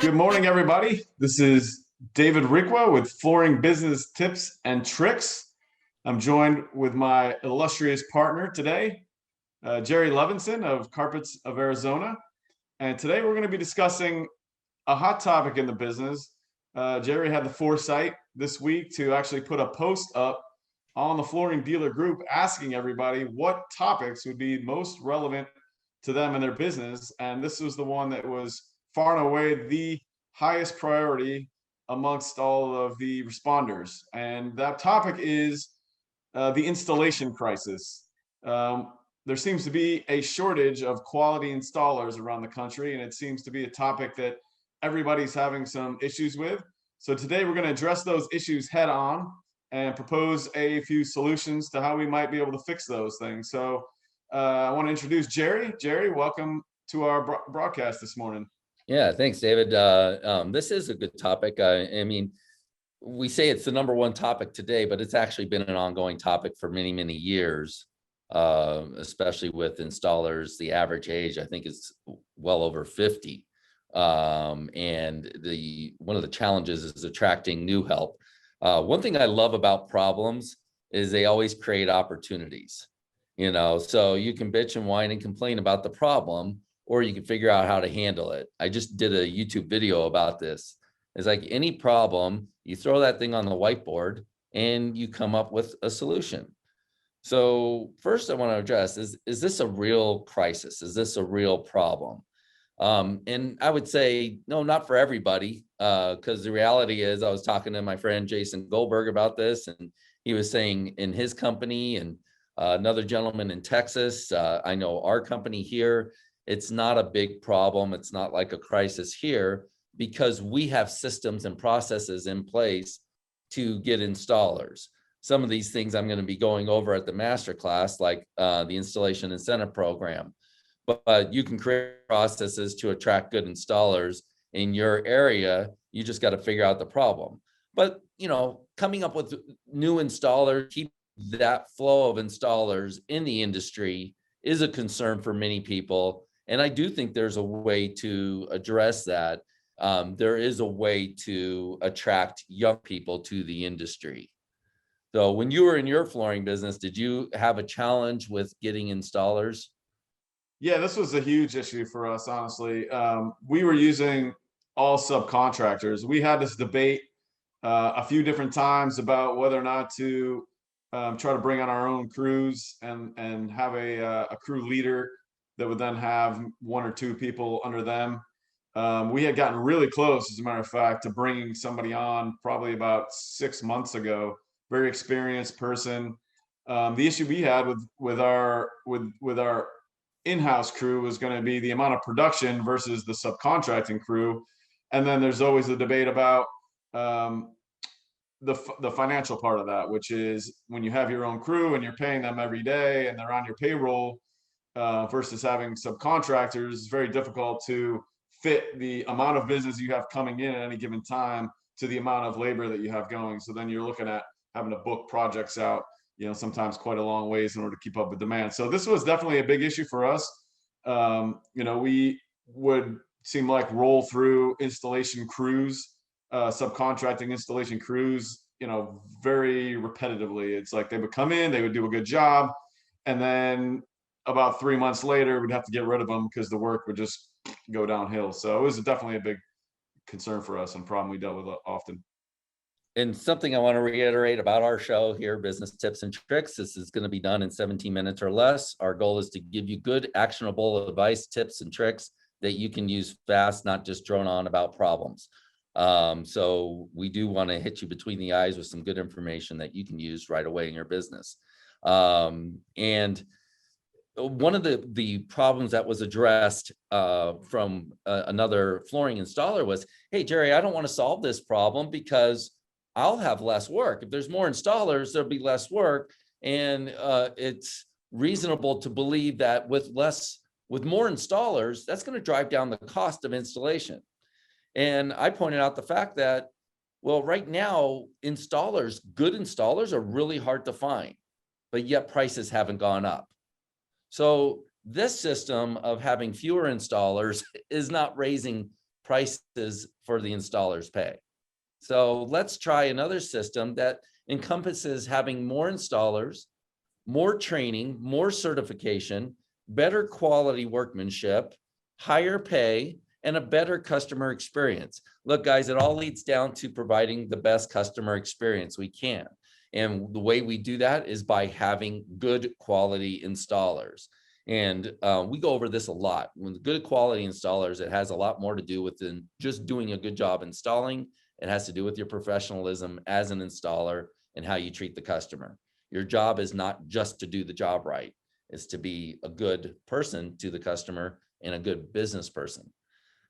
Good morning, everybody. This is David Requa with Flooring Business Tips and Tricks. I'm joined with my illustrious partner today, Jerry Levinson of Carpets of Arizona. And today we're going to be discussing a hot topic in the business. Jerry had the foresight this week to actually put a post up on the Flooring Dealer Group asking everybody what topics would be most relevant to them and their business. And this was the one that was far and away the highest priority amongst all of the responders. And that topic is the installation crisis. There seems to be a shortage of quality installers around the country, and it seems to be a topic that everybody's having some issues with. So today we're going to address those issues head on and propose a few solutions to how we might be able to fix those things. So I want to introduce Jerry. Jerry, welcome to our broadcast this morning. Yeah, thanks, David. This is a good topic. I mean, we say it's the number one topic today, but it's actually been an ongoing topic for many, many years, especially with installers. The average age, I think, is well over 50. And one of the challenges is attracting new help. One thing I love about problems is they always create opportunities. So you can bitch and whine and complain about the problem, or you can figure out how to handle it. I just did a YouTube video about this. It's like any problem, you throw that thing on the whiteboard and you come up with a solution. So first I want to address, is this a real crisis? Is this a real problem? And I would say, no, not for everybody, because the reality is, I was talking to my friend Jason Goldberg about this, and he was saying in his company and another gentleman in Texas, I know our company here, it's not a big problem. It's not like a crisis here because we have systems and processes in place to get installers. Some of these things I'm going to be going over at the masterclass, like the installation incentive program. But you can create processes to attract good installers in your area. You just got to figure out the problem. But, coming up with new installers, keep that flow of installers in the industry is a concern for many people. And I do think there's a way to address that. There is a way to attract young people to the industry. So when you were in your flooring business, did you have a challenge with getting installers? Yeah, this was a huge issue for us, honestly. We were using all subcontractors. We had this debate a few different times about whether or not to try to bring on our own crews and have a crew leader that would then have one or two people under them. We had gotten really close, as a matter of fact, to bringing somebody on probably about 6 months ago. Very experienced person. The issue we had with our in-house crew was going to be the amount of production versus the subcontracting crew, and then there's always the debate about the financial part of that, which is when you have your own crew and you're paying them every day and they're on your payroll versus having subcontractors. It's very difficult to fit the amount of business you have coming in at any given time to the amount of labor that you have going. So then you're looking at having to book projects out, sometimes quite a long ways in order to keep up with demand. So this was definitely a big issue for us. We would seem like roll through installation crews, subcontracting installation crews, very repetitively. It's like they would come in, they would do a good job, and then about 3 months later, we'd have to get rid of them because the work would just go downhill. So it was definitely a big concern for us and problem we dealt with often. And something I want to reiterate about our show here, Business Tips and Tricks, this is going to be done in 17 minutes or less. Our goal is to give you good, actionable advice, tips, and tricks that you can use fast, not just drone on about problems. So we do want to hit you between the eyes with some good information that you can use right away in your business. And one of the problems that was addressed from another flooring installer was, hey, Jerry, I don't want to solve this problem because I'll have less work. If there's more installers, there'll be less work. And it's reasonable to believe that with more installers, that's going to drive down the cost of installation. And I pointed out the fact that, well, right now, good installers are really hard to find, but yet prices haven't gone up. So this system of having fewer installers is not raising prices for the installers pay. So let's try another system that encompasses having more installers, more training, more certification, better quality workmanship, higher pay, and a better customer experience. Look, guys, it all leads down to providing the best customer experience we can. And the way we do that is by having good quality installers. And we go over this a lot. With good quality installers, it has a lot more to do with than just doing a good job installing. It has to do with your professionalism as an installer and how you treat the customer. Your job is not just to do the job right. It's to be a good person to the customer and a good business person.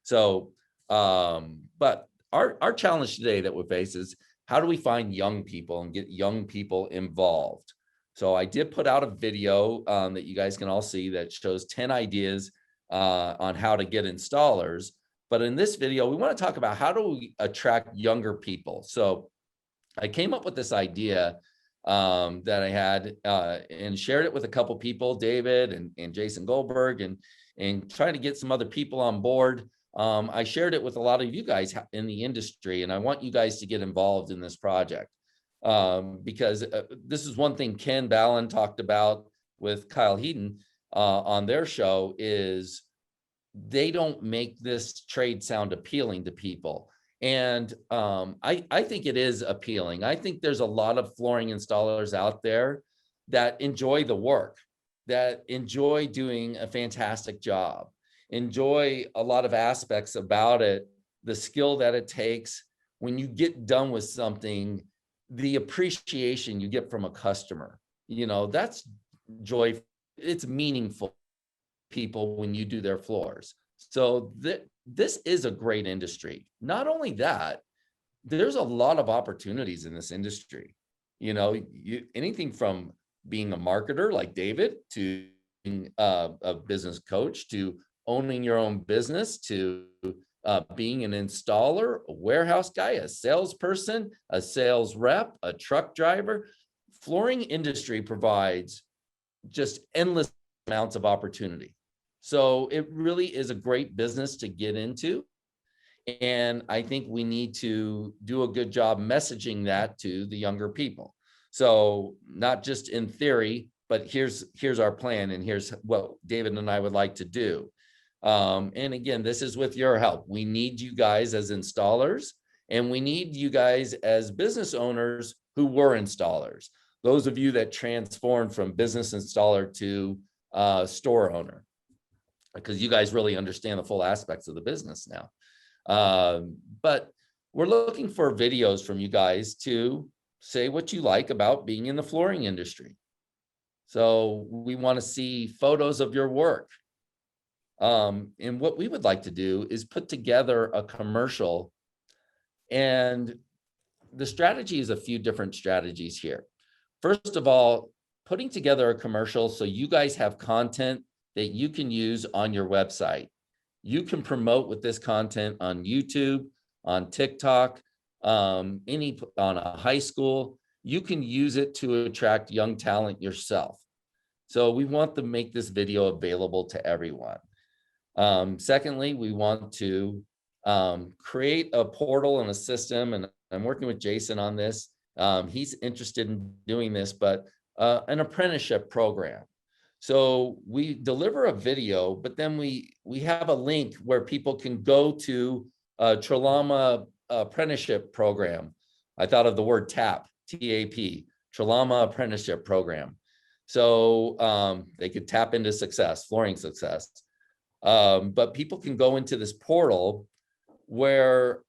So, but our challenge today that we face is, how do we find young people and get young people involved? So I did put out a video that you guys can all see that shows 10 ideas on how to get installers. But in this video, we want to talk about how do we attract younger people. So I came up with this idea that I had and shared it with a couple people, David and Jason Goldberg, and trying to get some other people on board. I shared it with a lot of you guys in the industry, and I want you guys to get involved in this project because this is one thing Ken Ballin talked about with Kyle Heaton on their show, is they don't make this trade sound appealing to people. And I think it is appealing. I think there's a lot of flooring installers out there that enjoy the work, that enjoy doing a fantastic job, enjoy a lot of aspects about it, the skill that it takes. When you get done with something, the appreciation you get from a customer, that's joy. It's meaningful people when you do their floors. So this is a great industry. Not only that, there's a lot of opportunities in this industry. Anything from being a marketer like David, to being a business coach, to owning your own business, to being an installer, a warehouse guy, a salesperson, a sales rep, a truck driver. Flooring industry provides just endless amounts of opportunity. So it really is a great business to get into. And I think we need to do a good job messaging that to the younger people. So not just in theory, but here's our plan, and here's what David and I would like to do. And again, this is with your help. We need you guys as installers, and we need you guys as business owners who were installers. Those of you that transformed from business installer to store owner, because you guys really understand the full aspects of the business now. But we're looking for videos from you guys to say what you like about being in the flooring industry. So we want to see photos of your work. And what we would like to do is put together a commercial. And the strategy is a few different strategies here. First of all, putting together a commercial so you guys have content that you can use on your website. You can promote with this content on YouTube, on TikTok, on a high school. You can use it to attract young talent yourself. So we want to make this video available to everyone. Secondly, we want to create a portal and a system, and I'm working with Jason on this. He's interested in doing this, but an apprenticeship program. So we deliver a video, but then we have a link where people can go to a Tralama apprenticeship program. I thought of the word TAP, T-A-P, Tralama apprenticeship program. So they could tap into success, flooring success. But people can go into this portal where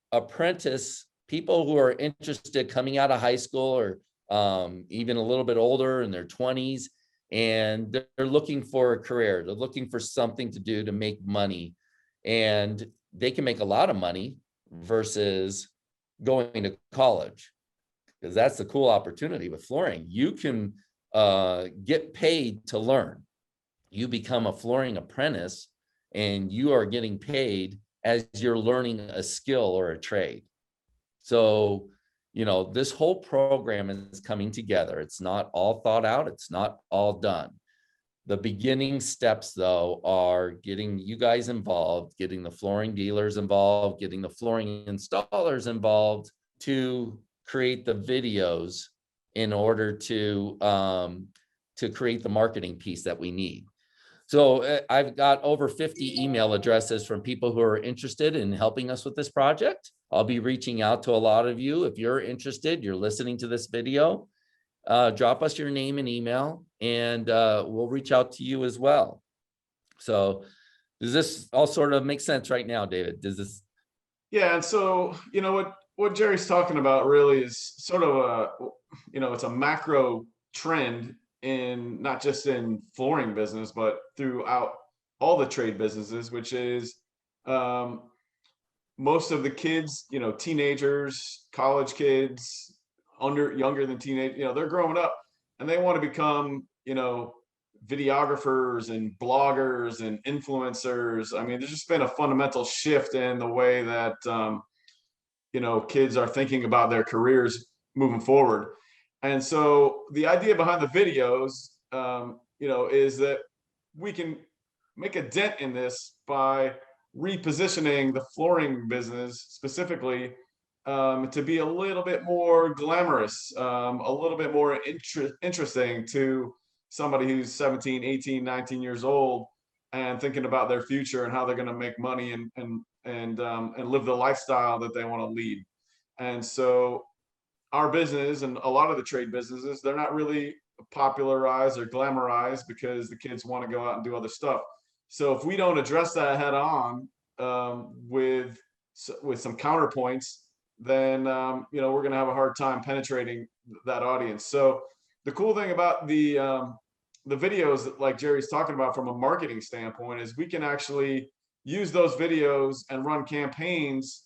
people who are interested coming out of high school, or even a little bit older in their 20s, and they're looking for a career. They're looking for something to do to make money, and they can make a lot of money versus going to college, because that's the cool opportunity with flooring. You can get paid to learn. You become a flooring apprentice, and you are getting paid as you're learning a skill or a trade. So, this whole program is coming together. It's not all thought out. It's not all done. The beginning steps, though, are getting you guys involved, getting the flooring dealers involved, getting the flooring installers involved to create the videos in order to create the marketing piece that we need. So I've got over 50 email addresses from people who are interested in helping us with this project. I'll be reaching out to a lot of you. If you're interested, you're listening to this video, drop us your name and email, and we'll reach out to you as well. So does this all sort of make sense right now, David? Does this? Yeah, and so what Jerry's talking about really is sort of it's a macro trend in not just in flooring business, but throughout all the trade businesses, which is most of the kids, teenagers, college kids, younger than teenage, they're growing up and they want to become, videographers and bloggers and influencers. I mean, there's just been a fundamental shift in the way that kids are thinking about their careers moving forward. And so the idea behind the videos, is that we can make a dent in this by repositioning the flooring business specifically to be a little bit more glamorous, a little bit more interesting to somebody who's 17, 18, 19 years old and thinking about their future and how they're going to make money and live the lifestyle that they want to lead. And so our business and a lot of the trade businesses, they're not really popularized or glamorized because the kids want to go out and do other stuff. So if we don't address that head on with some counterpoints, then we're going to have a hard time penetrating that audience. So the cool thing about the videos that like Jerry's talking about from a marketing standpoint is we can actually use those videos and run campaigns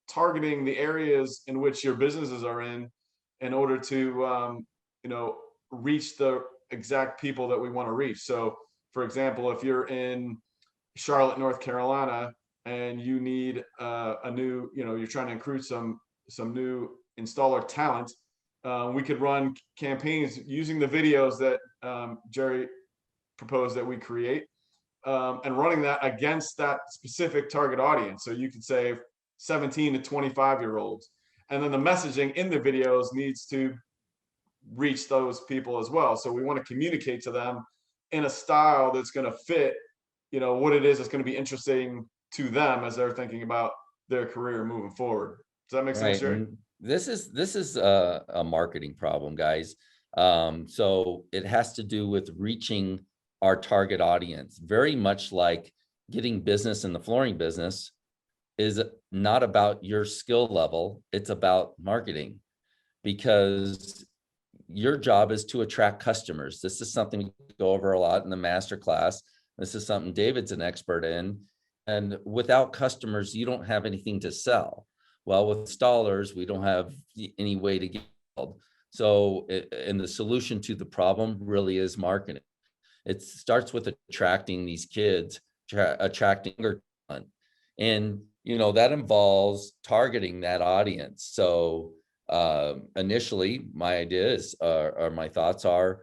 targeting the areas in which your businesses are in order to reach the exact people that we want to reach. So for example, if you're in Charlotte, North Carolina, and you need a new, you're trying to recruit some new installer talent, we could run campaigns using the videos that Jerry proposed that we create, and running that against that specific target audience. So you could say 17 to 25-year-olds, and then the messaging in the videos needs to reach those people as well. So we want to communicate to them in a style that's going to fit, what it is that's going to be interesting to them as they're thinking about their career moving forward. Does that make sense, Jerry? And this is a marketing problem, guys. So it has to do with reaching our target audience, very much like getting business in the flooring business is not about your skill level. It's about marketing, because your job is to attract customers. This is something we go over a lot in the master class. This is something David's an expert in. And without customers, you don't have anything to sell. Well, with installers, we don't have any way to get sold. So, and the solution to the problem really is marketing. It starts with attracting these kids, attracting their talent. And, that involves targeting that audience. So initially, my ideas or my thoughts are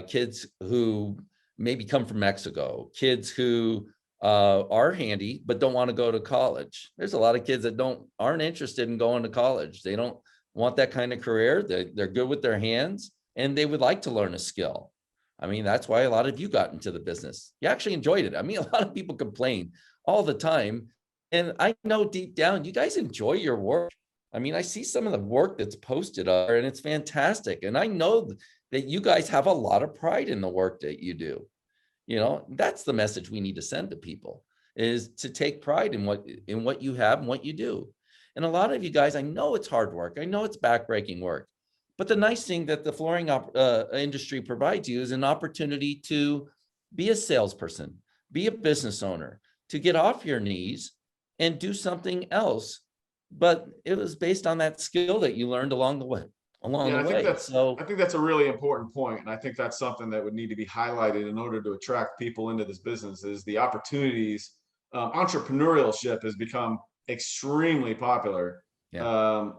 kids who maybe come from Mexico, kids who are handy but don't want to go to college. There's a lot of kids that aren't interested in going to college. They don't want that kind of career. They're good with their hands and they would like to learn a skill. I mean, that's why a lot of you got into the business. You actually enjoyed it. I mean, a lot of people complain all the time. And I know deep down, you guys enjoy your work. I mean, I see some of the work that's posted and it's fantastic. And I know that you guys have a lot of pride in the work that you do. That's the message we need to send to people, is to take pride in what you have and what you do. And a lot of you guys, I know it's hard work. I know it's backbreaking work. But the nice thing that the flooring industry provides you is an opportunity to be a salesperson, be a business owner, to get off your knees and do something else. But it was based on that skill that you learned along the way. I think that's a really important point, and I think that's something that would need to be highlighted in order to attract people into this business. Is the opportunities. Entrepreneurship has become extremely popular, and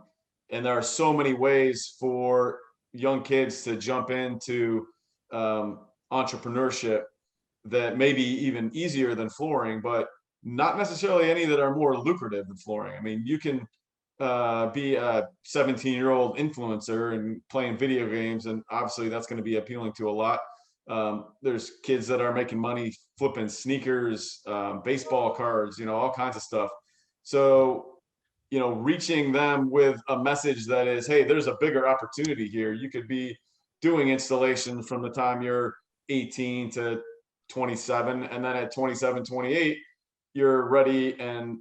there are so many ways for young kids to jump into entrepreneurship. that may be even easier than flooring, but not necessarily any that are more lucrative than flooring. I mean, you can be a 17-year-old influencer and playing video games, and obviously that's going to be appealing to a lot. There's kids that are making money flipping sneakers, baseball cards, all kinds of stuff. So, reaching them with a message that is, hey, there's a bigger opportunity here. You could be doing installations from the time you're 18 to 27, and then at 27, 28, you're ready and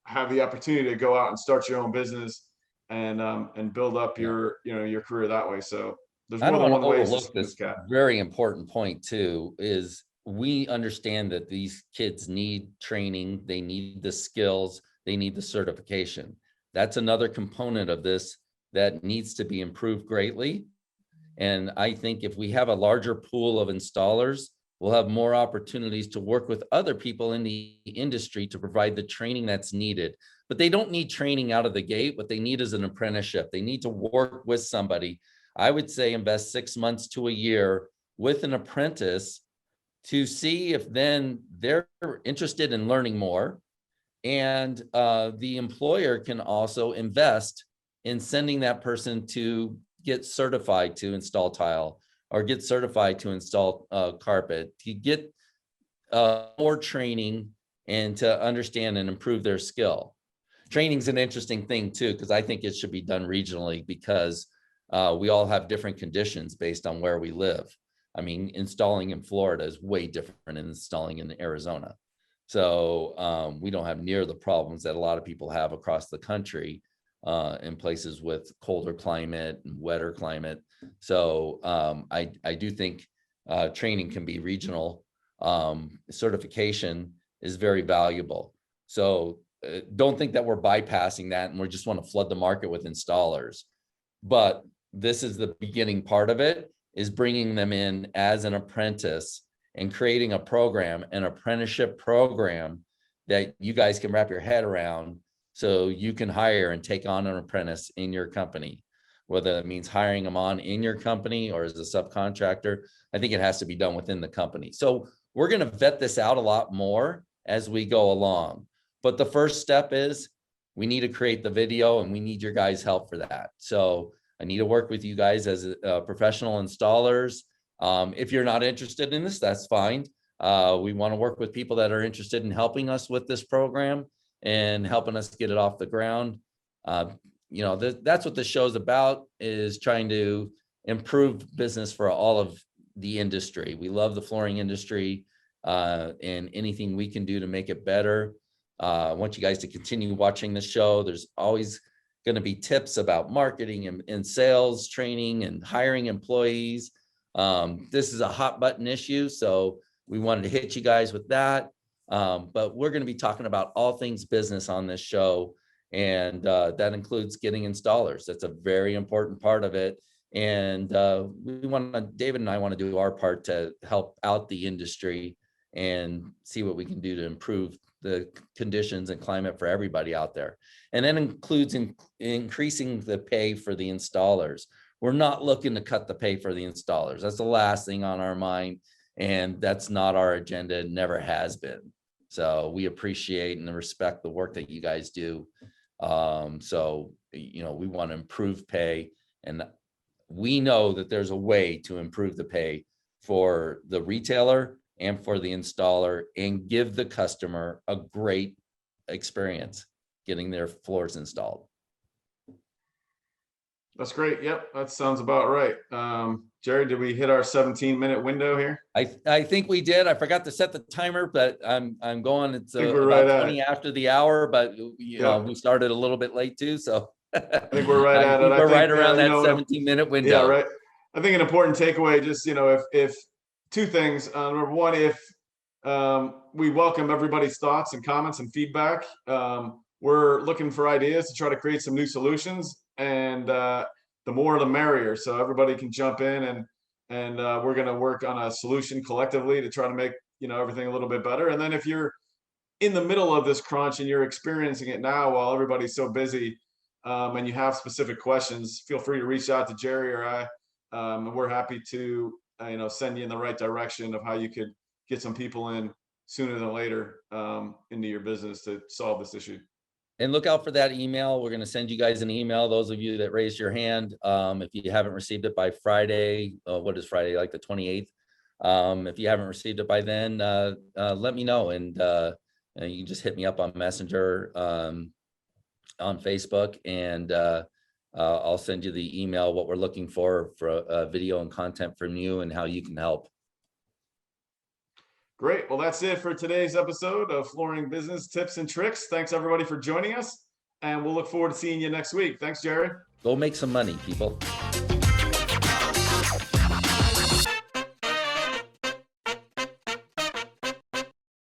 have the opportunity to go out and start your own business and build up Yeah. your career that way. So there's I more don't than want to one way to skin overlook this this cat. very important point too, is we understand that these kids need training, they need the skills, they need the certification. That's another component of this that needs to be improved greatly. And I think if we have a larger pool of installers, we'll have more opportunities to work with other people in the industry to provide the training that's needed. But they don't need training out of the gate. What they need is an apprenticeship. They need to work with somebody. I would say invest 6 months to a year with an apprentice to see if then they're interested in learning more. And the employer can also invest in sending that person to get certified to install tile or get certified to install carpet, to get more training and to understand and improve their skill. Training is an interesting thing too, because I think it should be done regionally, because we all have different conditions based on where we live. I mean, installing in Florida is way different than installing in Arizona. So we don't have near the problems that a lot of people have across the country in places with colder climate and wetter climate. So I do think training can be regional. Certification is very valuable. So don't think that we're bypassing that and we just want to flood the market with installers. But this is the beginning part of it, is bringing them in as an apprentice and creating a program, an apprenticeship program that you guys can wrap your head around, so you can hire and take on an apprentice in your company, whether that means hiring them on in your company or as a subcontractor. I think it has to be done within the company. So we're going to vet this out a lot more as we go along. But the first step is we need to create the video, and we need your guys' help for that. So I need to work with you guys as professional installers. If you're not interested in this, that's fine. We want to work with people that are interested in helping us with this program and helping us get it off the ground. That's what the show's about, is trying to improve business for all of the industry. We love the flooring industry, and anything we can do to make it better. I want you guys to continue watching the show. There's always going to be tips about marketing and sales training and hiring employees. This is a hot button issue, so we wanted to hit you guys with that. But we're going to be talking about all things business on this show, and that includes getting installers. That's a very important part of it. And David and I want to do our part to help out the industry and see what we can do to improve the conditions and climate for everybody out there. And that includes increasing the pay for the installers. We're not looking to cut the pay for the installers. That's the last thing on our mind. And that's not our agenda. It never has been. So we appreciate and respect the work that you guys do. We want to improve pay, and we know that there's a way to improve the pay for the retailer and for the installer, and give the customer a great experience getting their floors installed. That's great. Yep, that sounds about right. Jerry, did we hit our 17-minute window here? I think we did. I forgot to set the timer, but I'm going. It's about right 20 after the hour, but we started a little bit late too. So I think we're right at it. We're right around that 17-minute window. Yeah, right. I think an important takeaway, just if two things. Number one, if we welcome everybody's thoughts and comments and feedback. We're looking for ideas to try to create some new solutions, and the more the merrier. So everybody can jump in, and we're going to work on a solution collectively to try to make everything a little bit better. And then if you're in the middle of this crunch and you're experiencing it now while everybody's so busy, and you have specific questions, feel free to reach out to Jerry or I. And we're happy to send you in the right direction of how you could get some people in sooner than later into your business to solve this issue. And look out for that email. We're going to send you guys an email. Those of you that raised your hand, if you haven't received it by Friday, what is Friday, like the 28th? If you haven't received it by then, let me know. And you can just hit me up on Messenger, on Facebook, and I'll send you the email, what we're looking for video and content from you and how you can help. Great. Well, that's it for today's episode of Flooring Business Tips and Tricks. Thanks everybody for joining us, and we'll look forward to seeing you next week. Thanks, Jerry. Go make some money, people.